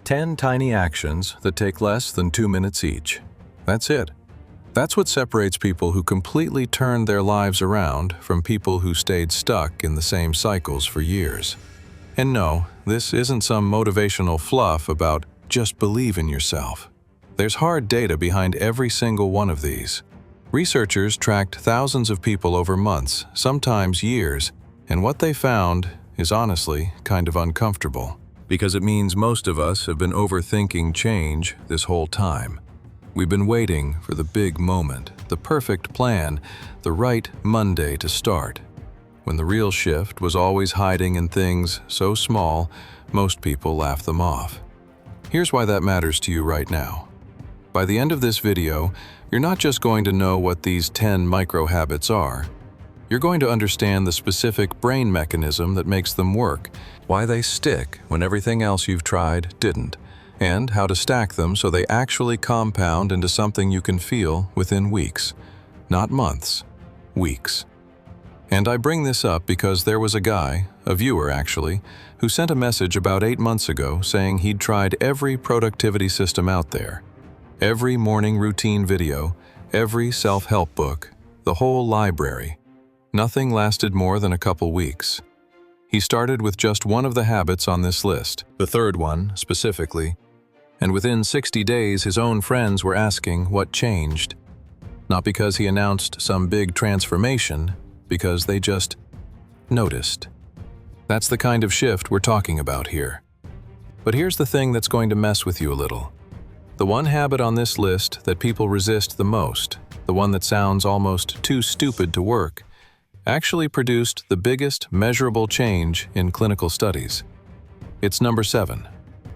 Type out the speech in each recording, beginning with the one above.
10 tiny actions that take less than 2 minutes each. That's it. That's what separates people who completely turned their lives around from people who stayed stuck in the same cycles for years. And no, this isn't some motivational fluff about just believe in yourself. There's hard data behind every single one of these. Researchers tracked thousands of people over months, sometimes years, and what they found is honestly kind of uncomfortable, because it means most of us have been overthinking change this whole time. We've been waiting for the big moment, the perfect plan, the right Monday to start, when the real shift was always hiding in things so small, most people laugh them off. Here's why that matters to you right now. By the end of this video, you're not just going to know what these 10 micro-habits are. You're going to understand the specific brain mechanism that makes them work, why they stick when everything else you've tried didn't, and how to stack them so they actually compound into something you can feel within weeks, not months, weeks. And I bring this up because there was a guy, a viewer actually, who sent a message about 8 months ago saying he'd tried every productivity system out there, every morning routine video, every self-help book, the whole library. Nothing lasted more than a couple weeks. He started with just one of the habits on this list, the third one specifically, and within 60 days his own friends were asking what changed. Not because he announced some big transformation, because they just noticed. That's the kind of shift we're talking about here. But here's the thing that's going to mess with you a little. The one habit on this list that people resist the most, the one that sounds almost too stupid to work, actually produced the biggest measurable change in clinical studies. It's number 7.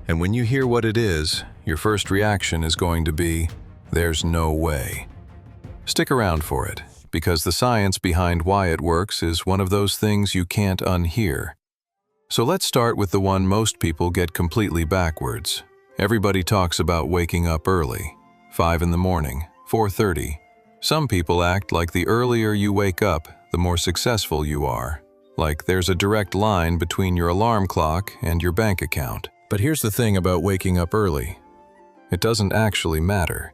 And when you hear what it is, your first reaction is going to be, there's no way. Stick around for it, because the science behind why it works is one of those things you can't unhear. So let's start with the one most people get completely backwards. Everybody talks about waking up early, 5 in the morning, 4:30. Some people act like the earlier you wake up, the more successful you are, like there's a direct line between your alarm clock and your bank account. But here's the thing about waking up early. It doesn't actually matter.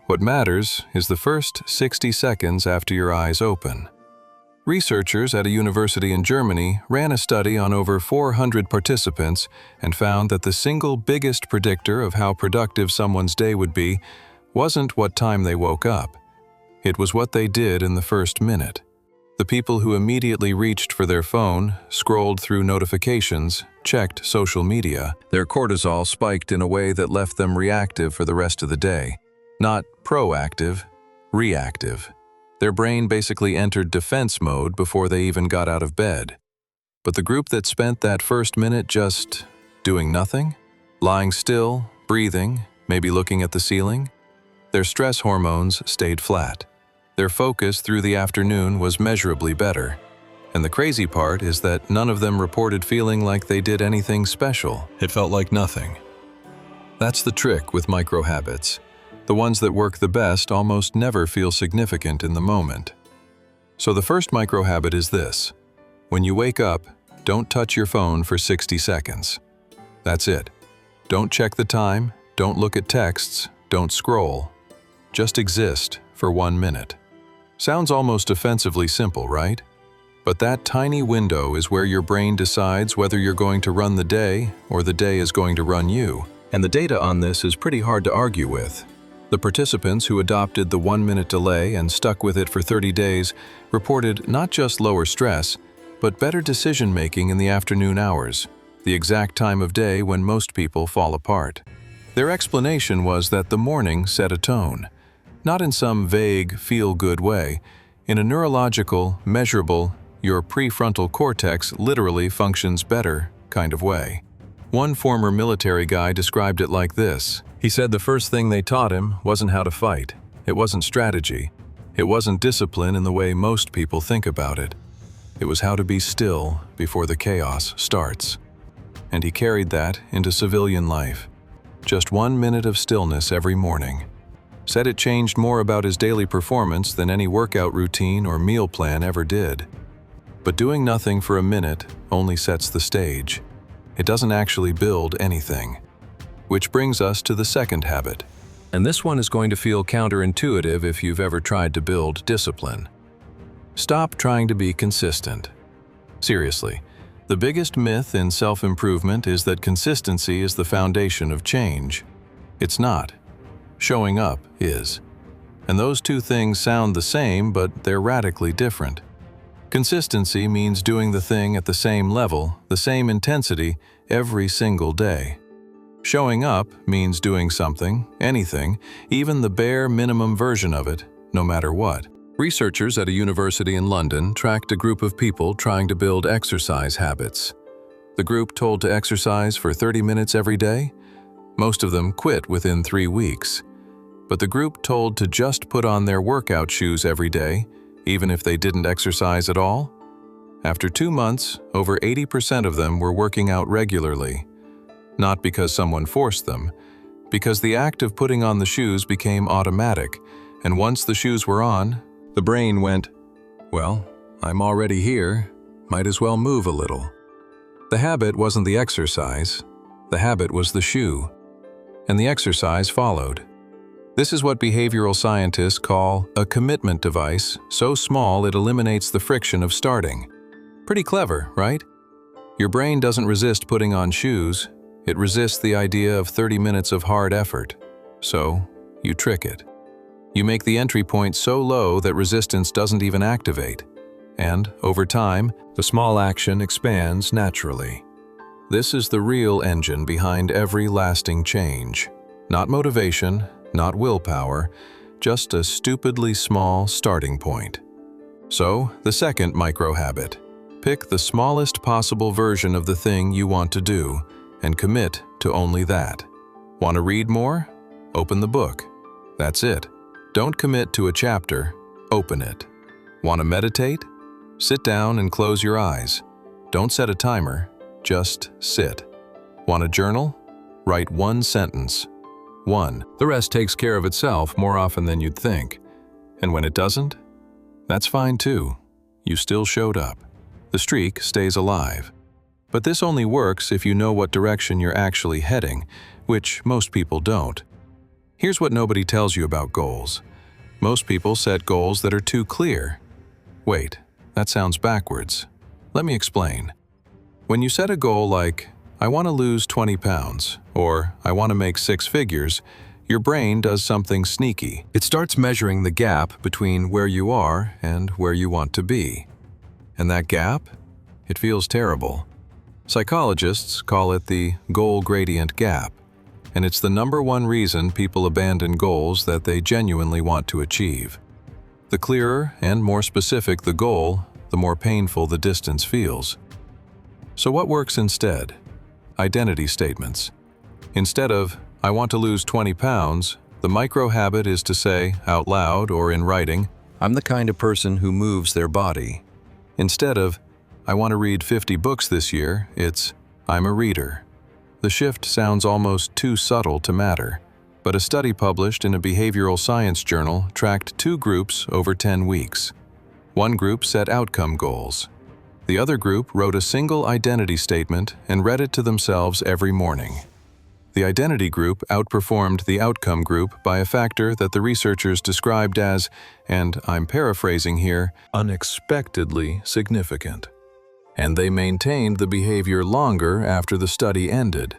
What matters is the first 60 seconds after your eyes open. Researchers at a university in Germany ran a study on over 400 participants and found that the single biggest predictor of how productive someone's day would be wasn't what time they woke up. It was what they did in the first minute. The people who immediately reached for their phone, scrolled through notifications, checked social media, their cortisol spiked in a way that left them reactive for the rest of the day. Not proactive, reactive. Their brain basically entered defense mode before they even got out of bed. But the group that spent that first minute just doing nothing, lying still, breathing, maybe looking at the ceiling, their stress hormones stayed flat. Their focus through the afternoon was measurably better. And the crazy part is that none of them reported feeling like they did anything special. It felt like nothing. That's the trick with micro-habits. The ones that work the best almost never feel significant in the moment. So the first micro-habit is this. When you wake up, don't touch your phone for 60 seconds. That's it. Don't check the time, don't look at texts, don't scroll. Just exist for 1 minute. Sounds almost offensively simple, right? But that tiny window is where your brain decides whether you're going to run the day or the day is going to run you. And the data on this is pretty hard to argue with. The participants who adopted the 1-minute delay and stuck with it for 30 days reported not just lower stress, but better decision-making in the afternoon hours, the exact time of day when most people fall apart. Their explanation was that the morning set a tone. Not in some vague, feel-good way, in a neurological, measurable, your prefrontal cortex literally functions better kind of way. One former military guy described it like this. He said the first thing they taught him wasn't how to fight. It wasn't strategy. It wasn't discipline in the way most people think about it. It was how to be still before the chaos starts. And he carried that into civilian life. Just 1 minute of stillness every morning. Said it changed more about his daily performance than any workout routine or meal plan ever did. But doing nothing for a minute only sets the stage. It doesn't actually build anything. Which brings us to the second habit. And this one is going to feel counterintuitive if you've ever tried to build discipline. Stop trying to be consistent. Seriously, the biggest myth in self-improvement is that consistency is the foundation of change. It's not. Showing up is. And those two things sound the same, but they're radically different. Consistency means doing the thing at the same level, the same intensity, every single day. Showing up means doing something, anything, even the bare minimum version of it, no matter what. Researchers at a university in London tracked a group of people trying to build exercise habits. The group told to exercise for 30 minutes every day. Most of them quit within 3 weeks. But the group told to just put on their workout shoes every day, even if they didn't exercise at all. After 2 months, over 80% of them were working out regularly. Not because someone forced them, because the act of putting on the shoes became automatic, and once the shoes were on, the brain went, well, I'm already here, might as well move a little. The habit wasn't the exercise, the habit was the shoe, and the exercise followed. This is what behavioral scientists call a commitment device, so small it eliminates the friction of starting. Pretty clever, right? Your brain doesn't resist putting on shoes, it resists the idea of 30 minutes of hard effort. So, you trick it. You make the entry point so low that resistance doesn't even activate. And, over time, the small action expands naturally. This is the real engine behind every lasting change. Not motivation, not willpower, just a stupidly small starting point. So, the second micro-habit. Pick the smallest possible version of the thing you want to do, and commit to only that. Want to read more? Open the book. That's it. Don't commit to a chapter, open it. Want to meditate? Sit down and close your eyes. Don't set a timer, just sit. Want a journal? Write 1 sentence. 1. The rest takes care of itself more often than you'd think. And when it doesn't? That's fine too. You still showed up. The streak stays alive. But this only works if you know what direction you're actually heading, which most people don't. Here's what nobody tells you about goals. Most people set goals that are too clear. Wait, that sounds backwards. Let me explain. When you set a goal like, I want to lose 20 pounds, or I want to make 6 figures, your brain does something sneaky. It starts measuring the gap between where you are and where you want to be. And that gap? It feels terrible. Psychologists call it the goal gradient gap, and it's the #1 reason people abandon goals that they genuinely want to achieve. The clearer and more specific the goal, the more painful the distance feels. So what works instead? Identity statements. Instead of, I want to lose 20 pounds, the micro-habit is to say, out loud or in writing, I'm the kind of person who moves their body. Instead of, I want to read 50 books this year, it's, I'm a reader. The shift sounds almost too subtle to matter, but a study published in a behavioral science journal tracked 2 groups over 10 weeks. One group set outcome goals. The other group wrote a single identity statement and read it to themselves every morning. The identity group outperformed the outcome group by a factor that the researchers described as, and I'm paraphrasing here, unexpectedly significant. And they maintained the behavior longer after the study ended.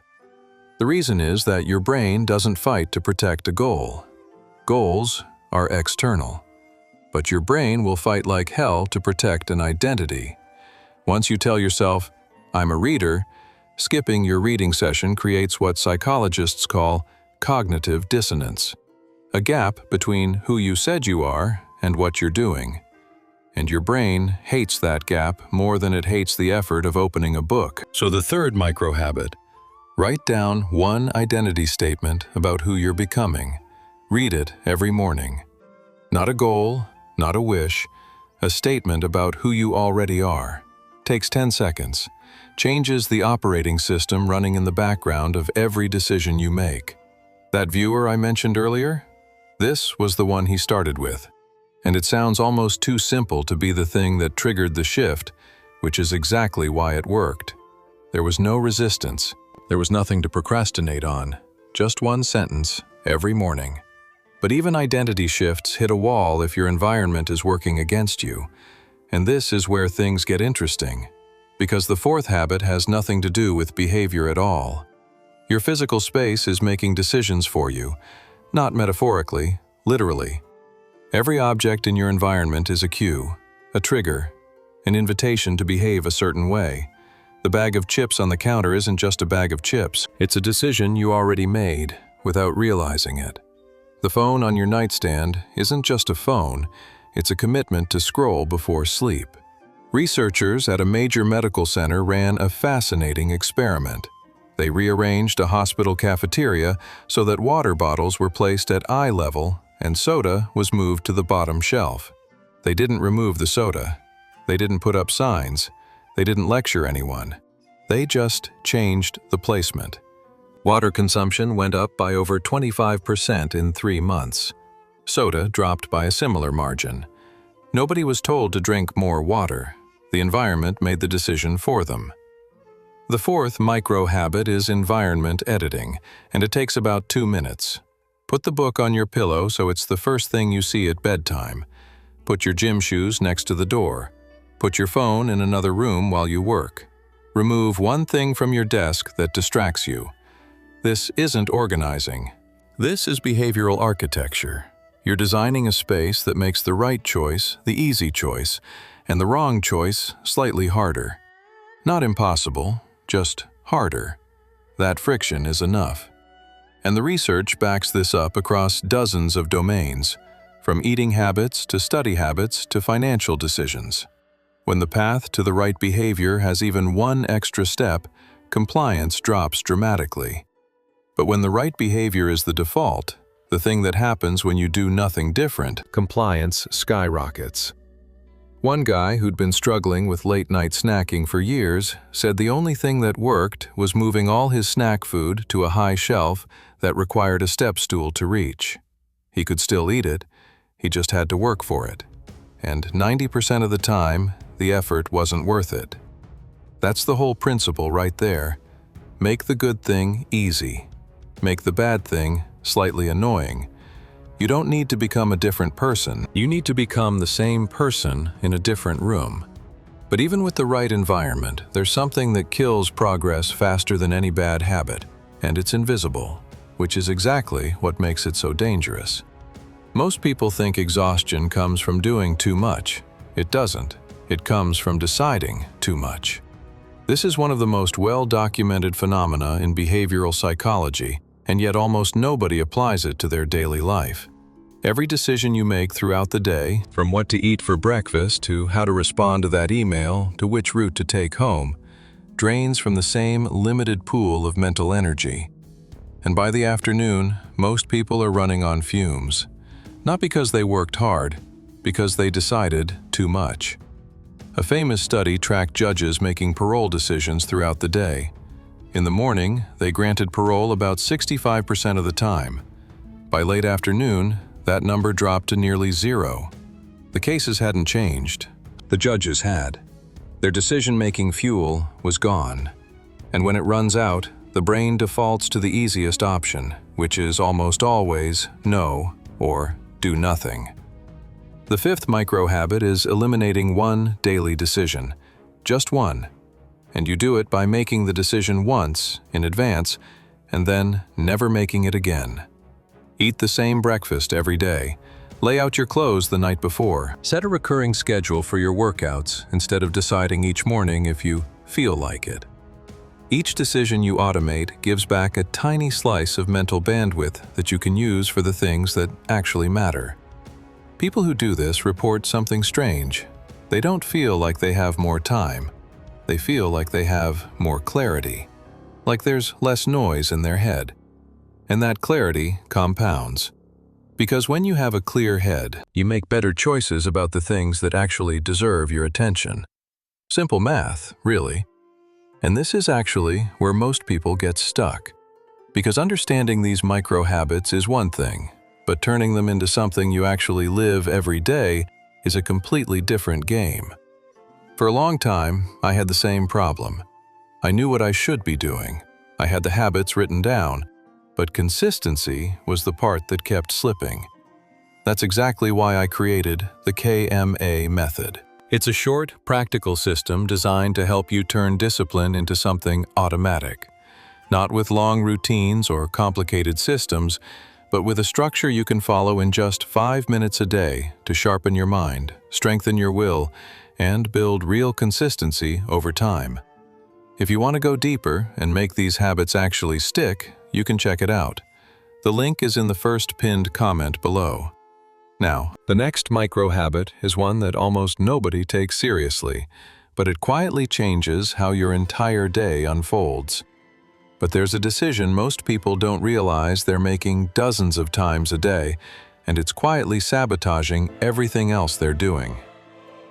The reason is that your brain doesn't fight to protect a goal. Goals are external. But your brain will fight like hell to protect an identity. Once you tell yourself, I'm a reader, skipping your reading session creates what psychologists call cognitive dissonance, a gap between who you said you are and what you're doing. And your brain hates that gap more than it hates the effort of opening a book. So the third micro-habit, write down 1 identity statement about who you're becoming. Read it every morning. Not a goal, not a wish, a statement about who you already are. Takes 10 seconds. Changes the operating system running in the background of every decision you make. That viewer I mentioned earlier? This was the one he started with. And it sounds almost too simple to be the thing that triggered the shift, which is exactly why it worked. There was no resistance. There was nothing to procrastinate on. just one sentence, every morning. But even identity shifts hit a wall if your environment is working against you. And this is where things get interesting, because the fourth habit has nothing to do with behavior at all. Your physical space is making decisions for you, not metaphorically, literally. Every object in your environment is a cue, a trigger, an invitation to behave a certain way. The bag of chips on the counter isn't just a bag of chips. It's a decision you already made without realizing it. The phone on your nightstand isn't just a phone, it's a commitment to scroll before sleep. Researchers at a major medical center ran a fascinating experiment. They rearranged a hospital cafeteria so that water bottles were placed at eye level and soda was moved to the bottom shelf. They didn't remove the soda. They didn't put up signs. They didn't lecture anyone. They just changed the placement. Water consumption went up by over 25% in 3 months. Soda dropped by a similar margin. Nobody was told to drink more water. The environment made the decision for them. The fourth micro-habit is environment editing, and it takes about 2 minutes. Put the book on your pillow so it's the first thing you see at bedtime. Put your gym shoes next to the door. Put your phone in another room while you work. Remove one thing from your desk that distracts you. This isn't organizing. This is behavioral architecture. You're designing a space that makes the right choice the easy choice, and the wrong choice slightly harder. Not impossible, just harder. That friction is enough. And the research backs this up across dozens of domains, from eating habits to study habits to financial decisions. When the path to the right behavior has even one extra step, compliance drops dramatically. But when the right behavior is the default, the thing that happens when you do nothing different, compliance skyrockets. One guy who'd been struggling with late-night snacking for years said the only thing that worked was moving all his snack food to a high shelf that required a step stool to reach. He could still eat it, he just had to work for it. And 90% of the time, the effort wasn't worth it. That's the whole principle right there. Make the good thing easy. Make the bad thing slightly annoying. You don't need to become a different person. You need to become the same person in a different room. But even with the right environment, there's something that kills progress faster than any bad habit, and it's invisible, which is exactly what makes it so dangerous. Most people think exhaustion comes from doing too much. It doesn't. It comes from deciding too much. This is one of the most well-documented phenomena in behavioral psychology, and yet almost nobody applies it to their daily life. Every decision you make throughout the day, from what to eat for breakfast to how to respond to that email to which route to take home, drains from the same limited pool of mental energy. And by the afternoon, most people are running on fumes. Not because they worked hard, because they decided too much. A famous study tracked judges making parole decisions throughout the day. In the morning, they granted parole about 65% of the time. By late afternoon, that number dropped to nearly 0. The cases hadn't changed. The judges had. Their decision-making fuel was gone. And when it runs out, the brain defaults to the easiest option, which is almost always no or do nothing. The fifth micro-habit is eliminating one daily decision. Just one. And you do it by making the decision once, in advance, and then never making it again. Eat the same breakfast every day. Lay out your clothes the night before. Set a recurring schedule for your workouts instead of deciding each morning if you feel like it. Each decision you automate gives back a tiny slice of mental bandwidth that you can use for the things that actually matter. People who do this report something strange. They don't feel like they have more time. They feel like they have more clarity, like there's less noise in their head. And that clarity compounds. Because when you have a clear head, you make better choices about the things that actually deserve your attention. Simple math, really. And this is actually where most people get stuck. Because understanding these micro-habits is one thing, but turning them into something you actually live every day is a completely different game. For a long time, I had the same problem. I knew what I should be doing. I had the habits written down, but consistency was the part that kept slipping. That's exactly why I created the K.M.A method. It's a short, practical system designed to help you turn discipline into something automatic. Not with long routines or complicated systems, but with a structure you can follow in just 5 minutes a day to sharpen your mind, strengthen your will, and build real consistency over time. If you want to go deeper and make these habits actually stick, you can check it out. The link is in the first pinned comment below. Now, the next micro habit is one that almost nobody takes seriously, but it quietly changes how your entire day unfolds. But there's a decision most people don't realize they're making dozens of times a day, and it's quietly sabotaging everything else they're doing.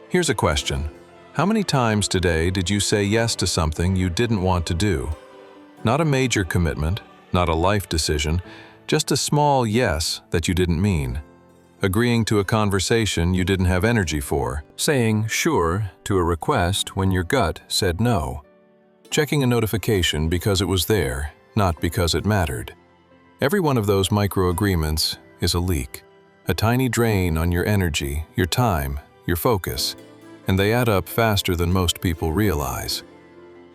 Here's a question. How many times today did you say yes to something you didn't want to do? Not a major commitment, not a life decision, just a small yes that you didn't mean. Agreeing to a conversation you didn't have energy for. Saying sure to a request when your gut said no. Checking a notification because it was there, not because it mattered. Every one of those micro-agreements is a leak. A tiny drain on your energy, your time, your focus, and they add up faster than most people realize.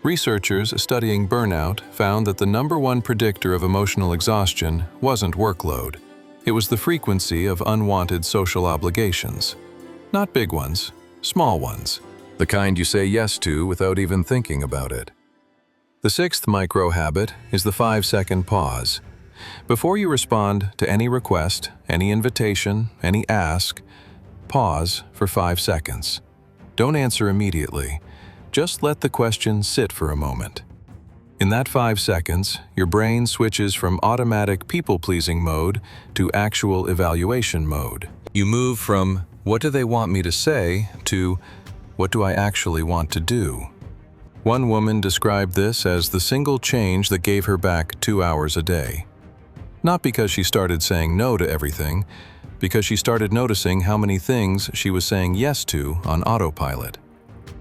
Researchers studying burnout found that the #1 predictor of emotional exhaustion wasn't workload. It was the frequency of unwanted social obligations. Not big ones, small ones. The kind you say yes to without even thinking about it. The 6th micro habit is the 5-second pause. Before you respond to any request, any invitation, any ask, pause for 5 seconds. Don't answer immediately. Just let the question sit for a moment. In that 5 seconds, your brain switches from automatic people-pleasing mode to actual evaluation mode. You move from, what do they want me to say, to, what do I actually want to do? One woman described this as the single change that gave her back 2 hours a day. Not because she started saying no to everything, because she started noticing how many things she was saying yes to on autopilot.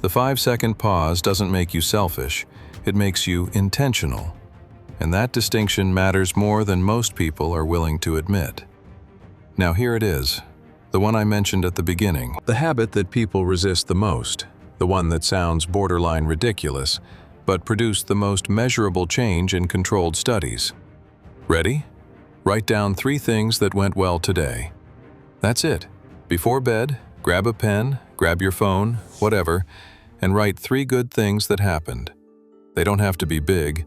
The 5-second pause doesn't make you selfish, it makes you intentional. And that distinction matters more than most people are willing to admit. Now here it is, the one I mentioned at the beginning, the habit that people resist the most. The one that sounds borderline ridiculous, but produced the most measurable change in controlled studies. Ready? Write down 3 things that went well today. That's it. Before bed, grab a pen, grab your phone, whatever, and write 3 good things that happened. They don't have to be big.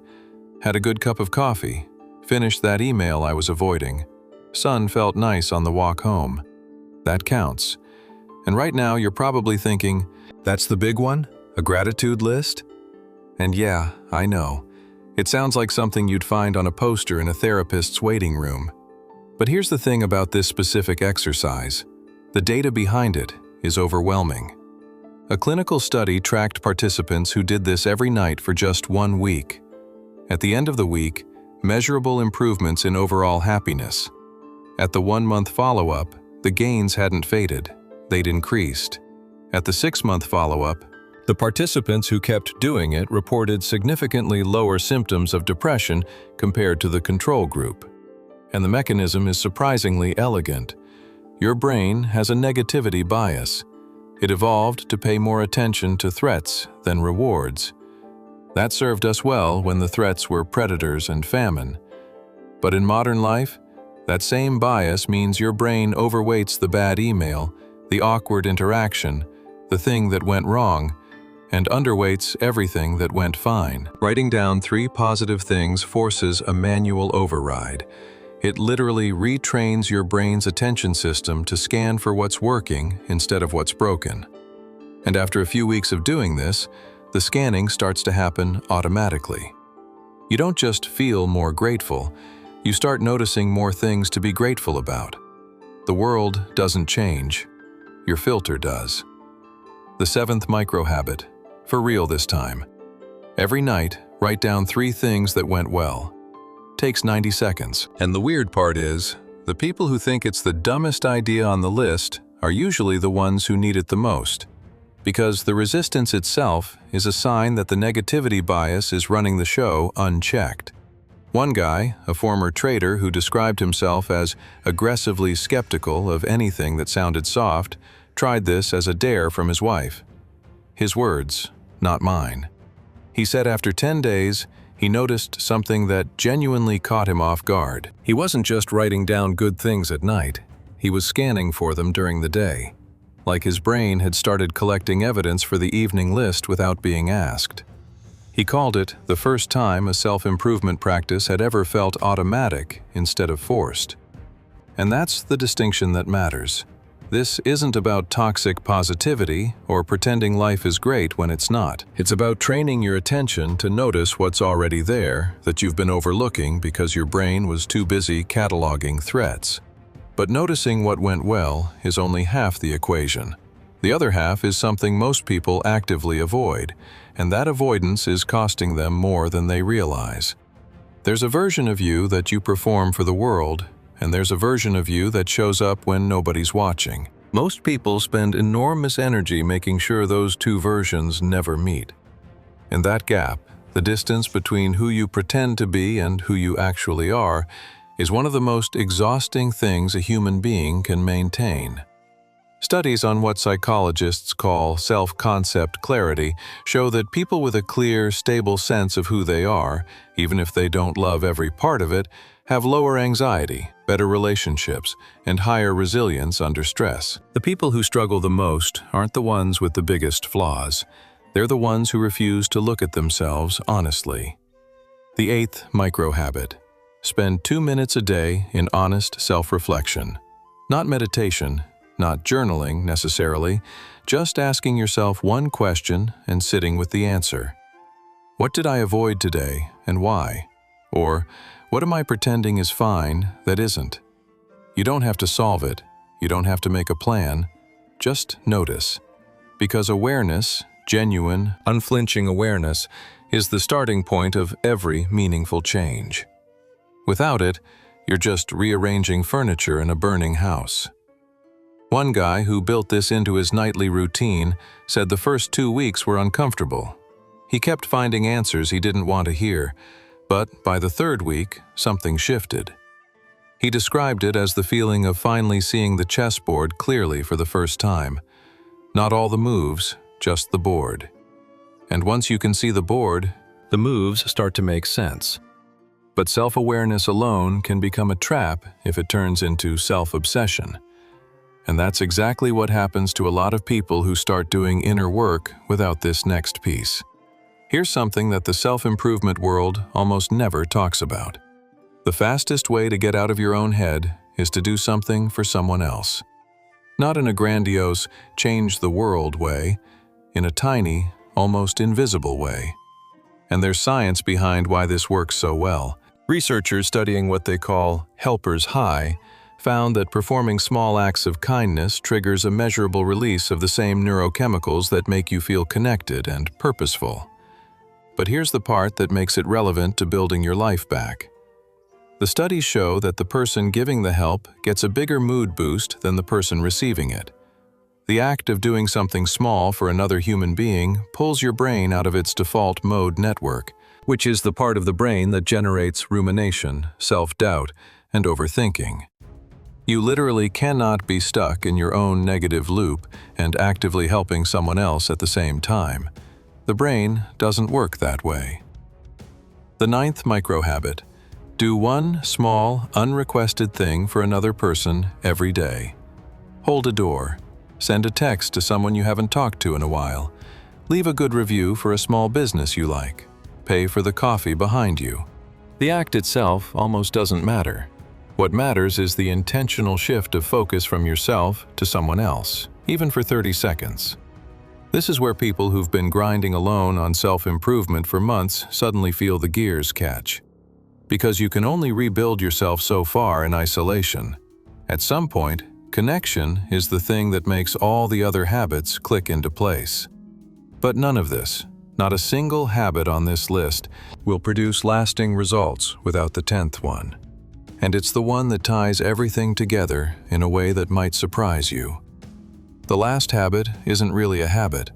Had a good cup of coffee. Finished that email I was avoiding. Sun felt nice on the walk home. That counts. And right now you're probably thinking, that's the big one? A gratitude list? And yeah, I know. It sounds like something you'd find on a poster in a therapist's waiting room. But here's the thing about this specific exercise. The data behind it is overwhelming. A clinical study tracked participants who did this every night for just 1 week. At the end of the week, measurable improvements in overall happiness. At the 1-month follow-up, the gains hadn't faded, they'd increased. At the 6-month follow-up, the participants who kept doing it reported significantly lower symptoms of depression compared to the control group. And the mechanism is surprisingly elegant. Your brain has a negativity bias. It evolved to pay more attention to threats than rewards. That served us well when the threats were predators and famine. But in modern life, that same bias means your brain overweights the bad email, the awkward interaction, the thing that went wrong, and underweights everything that went fine. Writing down 3 positive things forces a manual override. It literally retrains your brain's attention system to scan for what's working instead of what's broken. And after a few weeks of doing this, the scanning starts to happen automatically. You don't just feel more grateful, you start noticing more things to be grateful about. The world doesn't change, your filter does. The 7th micro-habit, for real this time. Every night, write down 3 things that went well. Takes 90 seconds. And the weird part is, the people who think it's the dumbest idea on the list are usually the ones who need it the most. Because the resistance itself is a sign that the negativity bias is running the show unchecked. One guy, a former trader who described himself as aggressively skeptical of anything that sounded soft, tried this as a dare from his wife. His words, not mine. He said after 10 days, he noticed something that genuinely caught him off guard. He wasn't just writing down good things at night, he was scanning for them during the day. Like his brain had started collecting evidence for the evening list without being asked. He called it the first time a self-improvement practice had ever felt automatic instead of forced. And that's the distinction that matters. This isn't about toxic positivity or pretending life is great when it's not. It's about training your attention to notice what's already there that you've been overlooking because your brain was too busy cataloging threats. But noticing what went well is only half the equation. The other half is something most people actively avoid, and that avoidance is costing them more than they realize. There's a version of you that you perform for the world, and there's a version of you that shows up when nobody's watching. Most people spend enormous energy making sure those two versions never meet. In that gap, the distance between who you pretend to be and who you actually are is one of the most exhausting things a human being can maintain. Studies on what psychologists call self-concept clarity show that people with a clear, stable sense of who they are, even if they don't love every part of it, have lower anxiety, better relationships, and higher resilience under stress. The people who struggle the most aren't the ones with the biggest flaws. They're the ones who refuse to look at themselves honestly. The 8th micro-habit. Spend 2 minutes a day in honest self-reflection. Not meditation, not journaling necessarily, just asking yourself one question and sitting with the answer. What did I avoid today and why? Or, what am I pretending is fine that isn't? You don't have to solve it. You don't have to make a plan. Just notice. Because awareness, genuine, unflinching awareness, is the starting point of every meaningful change. Without it, you're just rearranging furniture in a burning house. One guy who built this into his nightly routine said the first 2 weeks were uncomfortable. He kept finding answers he didn't want to hear, but by the 3rd week, something shifted. He described it as the feeling of finally seeing the chessboard clearly for the first time. Not all the moves, just the board. And once you can see the board, the moves start to make sense. But self-awareness alone can become a trap if it turns into self-obsession. And that's exactly what happens to a lot of people who start doing inner work without this next piece. Here's something that the self-improvement world almost never talks about. The fastest way to get out of your own head is to do something for someone else. Not in a grandiose, change-the-world way, in a tiny, almost invisible way. And there's science behind why this works so well. Researchers studying what they call helper's high found that performing small acts of kindness triggers a measurable release of the same neurochemicals that make you feel connected and purposeful. But here's the part that makes it relevant to building your life back. The studies show that the person giving the help gets a bigger mood boost than the person receiving it. The act of doing something small for another human being pulls your brain out of its default mode network, which is the part of the brain that generates rumination, self-doubt, and overthinking. You literally cannot be stuck in your own negative loop and actively helping someone else at the same time. The brain doesn't work that way. The 9th micro-habit. Do one small, unrequested thing for another person every day. Hold a door. Send a text to someone you haven't talked to in a while. Leave a good review for a small business you like. Pay for the coffee behind you. The act itself almost doesn't matter. What matters is the intentional shift of focus from yourself to someone else, even for 30 seconds. This is where people who've been grinding alone on self-improvement for months suddenly feel the gears catch. Because you can only rebuild yourself so far in isolation. At some point, connection is the thing that makes all the other habits click into place. But none of this, not a single habit on this list, will produce lasting results without the 10th one. And it's the one that ties everything together in a way that might surprise you. The last habit isn't really a habit.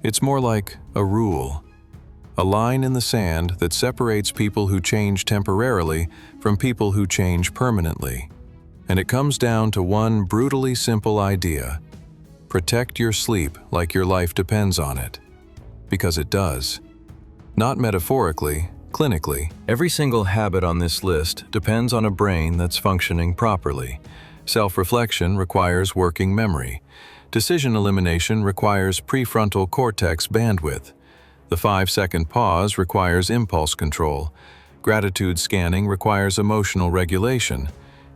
It's more like a rule. a line in the sand that separates people who change temporarily from people who change permanently. And it comes down to one brutally simple idea: protect your sleep like your life depends on it. Because it does. Not metaphorically, clinically. Every single habit on this list depends on a brain that's functioning properly. Self-reflection requires working memory. Decision elimination requires prefrontal cortex bandwidth. The 5-second pause requires impulse control. Gratitude scanning requires emotional regulation.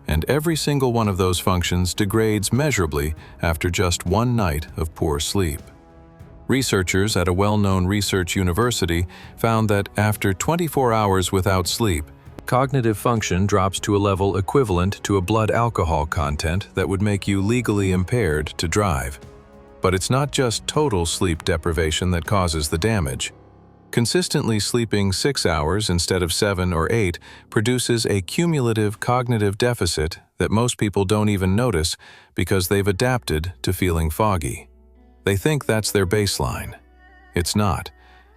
And every single one of those functions degrades measurably after just one night of poor sleep. Researchers at a well-known research university found that after 24 hours without sleep, cognitive function drops to a level equivalent to a blood alcohol content that would make you legally impaired to drive. But it's not just total sleep deprivation that causes the damage. Consistently sleeping 6 hours instead of 7 or 8 produces a cumulative cognitive deficit that most people don't even notice because they've adapted to feeling foggy. They think that's their baseline. It's not.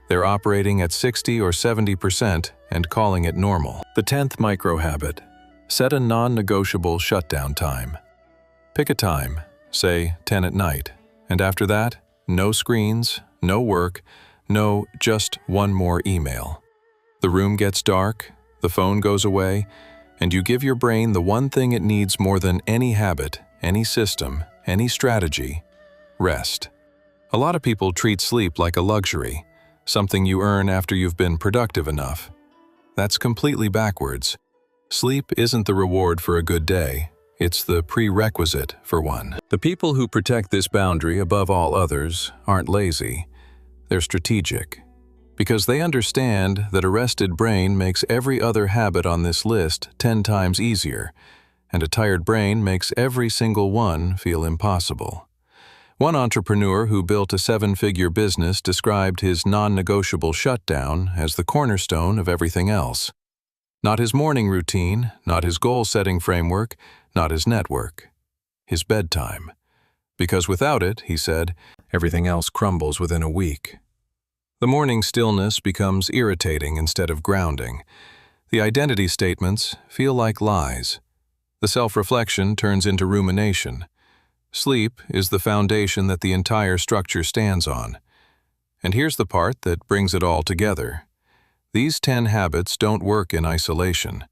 They're operating at 60 or 70% and calling it normal. The 10th micro-habit: set a non-negotiable shutdown time. Pick a time, say 10 at night, and after that, no screens, no work, no just one more email. The room gets dark, the phone goes away, and you give your brain the one thing it needs more than any habit, any system, any strategy: rest. A lot of people treat sleep like a luxury, something you earn after you've been productive enough. That's completely backwards. Sleep isn't the reward for a good day, it's the prerequisite for one. The people who protect this boundary above all others aren't lazy, they're strategic. Because they understand that a rested brain makes every other habit on this list 10 times easier, and a tired brain makes every single one feel impossible. One entrepreneur who built a 7-figure business described his non-negotiable shutdown as the cornerstone of everything else. Not his morning routine, not his goal-setting framework, not his network. His bedtime. Because without it, he said, everything else crumbles within a week. The morning stillness becomes irritating instead of grounding. The identity statements feel like lies. The self-reflection turns into rumination. Sleep is the foundation that the entire structure stands on. And here's the part that brings it all together. These 10 habits don't work in isolation.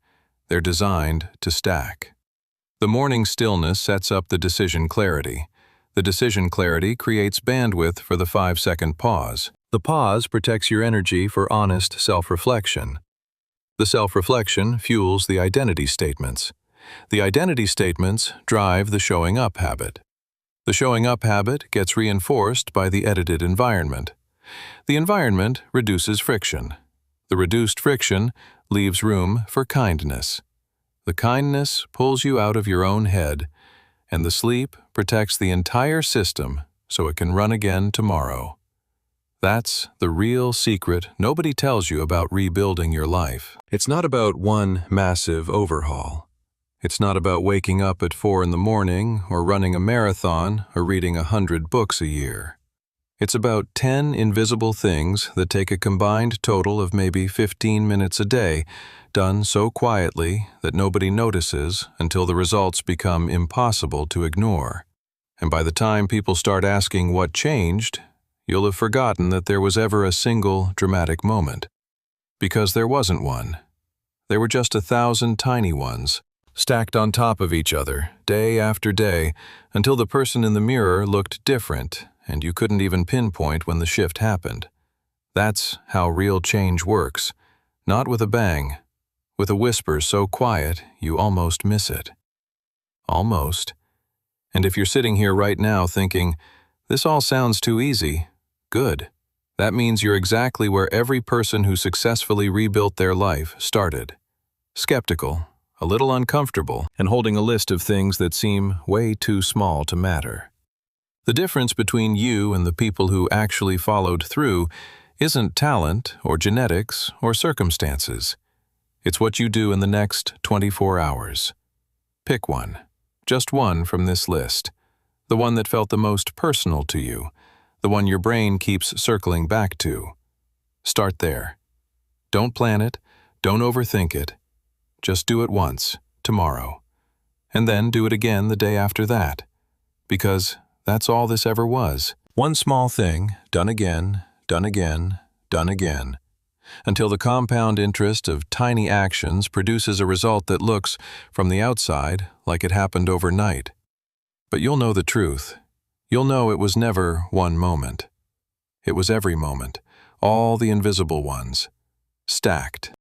They're designed to stack. The morning stillness sets up the decision clarity. The decision clarity creates bandwidth for the 5-second pause. The pause protects your energy for honest self-reflection. The self-reflection fuels the identity statements. The identity statements drive the showing up habit. The showing up habit gets reinforced by the edited environment. The environment reduces friction. The reduced friction leaves room for kindness. The kindness pulls you out of your own head, and the sleep protects the entire system so it can run again tomorrow. That's the real secret nobody tells you about rebuilding your life. It's not about one massive overhaul. It's not about waking up at 4 in the morning or running a marathon or reading 100 books a year. It's about 10 invisible things that take a combined total of maybe 15 minutes a day, done so quietly that nobody notices until the results become impossible to ignore. And by the time people start asking what changed, you'll have forgotten that there was ever a single dramatic moment. Because there wasn't one. There were just 1,000 tiny ones, stacked on top of each other, day after day, until the person in the mirror looked different, and you couldn't even pinpoint when the shift happened. That's how real change works. Not with a bang, with a whisper so quiet you almost miss it. Almost. And if you're sitting here right now thinking, this all sounds too easy, good. That means you're exactly where every person who successfully rebuilt their life started. Skeptical, a little uncomfortable, and holding a list of things that seem way too small to matter. The difference between you and the people who actually followed through isn't talent or genetics or circumstances. It's what you do in the next 24 hours. Pick one, just one from this list, the one that felt the most personal to you, the one your brain keeps circling back to. Start there. Don't plan it, don't overthink it. Just do it once, tomorrow. And then do it again the day after that. Because that's all this ever was. One small thing, done again, done again, done again. Until the compound interest of tiny actions produces a result that looks, from the outside, like it happened overnight. But you'll know the truth. You'll know it was never one moment. It was every moment, all the invisible ones, stacked.